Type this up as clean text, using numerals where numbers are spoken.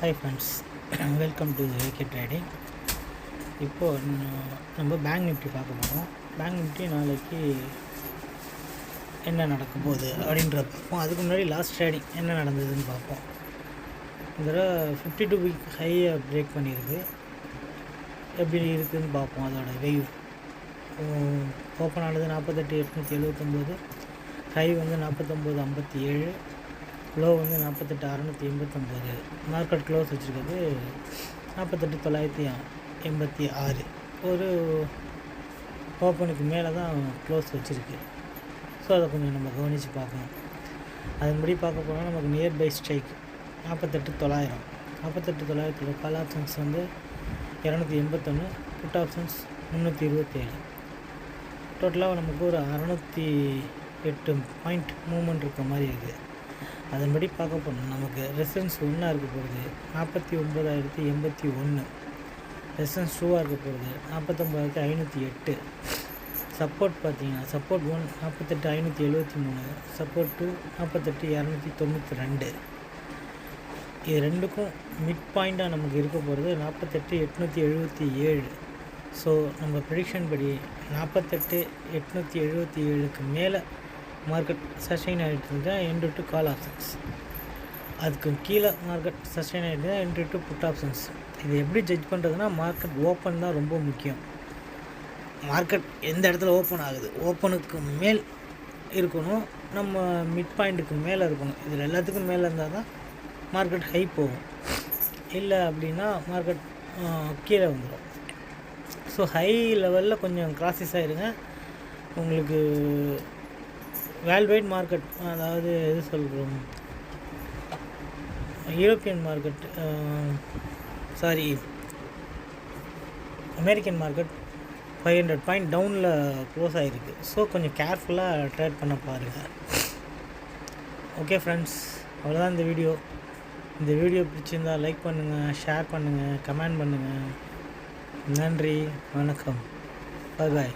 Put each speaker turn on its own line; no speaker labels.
Hi friends, welcome to AK trading. இப்போது நம்ம bank Nifty பார்க்க போகிறோம். பேங்க் நிஃப்டி நாளைக்கு என்ன நடக்க போகுது அப்படின்ற பார்ப்போம். அதுக்கு முன்னாடி லாஸ்ட் ட்ரேடிங் என்ன நடந்ததுன்னு பார்ப்போம். இந்த தடவை 52 வீக் ஹையை பிரேக் பண்ணியிருக்கு. எப்படி இருக்குதுன்னு பார்ப்போம். அதோட வெய்வ் ஓப்பன் ஆனது 48,879, ஹை வந்து 49,57, லோ வந்து 48,689. மார்க்கெட் க்ளோஸ் வச்சுருக்கிறது 48,986. ஒரு ஓப்பனுக்கு மேலே தான் க்ளோஸ் வச்சுருக்கு. ஸோ அதை கொஞ்சம் நம்ம கவனித்து பார்க்கணும். அதன்படி பார்க்க போனால் நமக்கு நியர்பை ஸ்ட்ரைக் 48,900. 48,900 கால் ஆப்ஷன்ஸ் வந்து 281, புட் ஆப்ஷன்ஸ் 327. டோட்டலாக நமக்கு ஒரு 608 பாயிண்ட் மூவ்மெண்ட் இருக்க மாதிரி இருக்குது. அதன்படி பார்க்க போனோம். நமக்கு ரெசிஸ்டன்ஸ் 1 இருக்க போகிறது 49,081. ரெசிஸ்டன்ஸ் 2 இருக்க போகிறது 49,508. சப்போர்ட் பார்த்தீங்கன்னா சப்போர்ட் 1 48,573, சப்போர்ட் 2 48,292. இது ரெண்டுக்கும் மிட் பாயிண்ட்டாக நமக்கு இருக்க போகிறது 48,877. ஸோ நம்ம ப்ரெடிக்ஷன் படி 48,877க்கு மேலே மார்க்கெட் சஸ்டெயின் ஆகிட்டு இருந்தால் என்டு டு கால் ஆப்ஷன்ஸ், அதுக்கு கீழே மார்க்கெட் சஸ்டெயின் ஆகிட்டு இருந்தால் என்டு டு புட் ஆப்ஷன்ஸ். இது எப்படி ஜட்ஜ் பண்ணுறதுனா மார்க்கெட் ஓப்பன் தான் ரொம்ப முக்கியம். மார்க்கெட் எந்த இடத்துல ஓப்பன் ஆகுது, ஓப்பனுக்கு மேல் இருக்கணும், நம்ம மிட் பாயிண்ட்டுக்கு மேலே இருக்கணும். இதில் எல்லாத்துக்கும் மேலே இருந்தால் தான் மார்க்கெட் ஹை போகும். இல்லை அப்படின்னா மார்க்கெட் கீழே வந்துடும். ஸோ ஹை லெவலில் கொஞ்சம் கிராஸஸ் ஆகிடுங்க. உங்களுக்கு வேர்ல்ட் வைட் மார்க்கெட், அதாவது எது சொல்கிறோம், European market, American market 500 point டவுனில் க்ளோஸ் ஆகிருக்கு. ஸோ கொஞ்சம் கேர்ஃபுல்லாக ட்ரேட் பண்ண பாருங்கள். ஓகே ஃப்ரெண்ட்ஸ், அவ்வளோதான் இந்த வீடியோ. இந்த வீடியோ பிடிச்சிருந்தால் லைக் பண்ணுங்கள், ஷேர் பண்ணுங்கள், கமெண்ட் பண்ணுங்கள். நன்றி, வணக்கம், பாய் பாய்.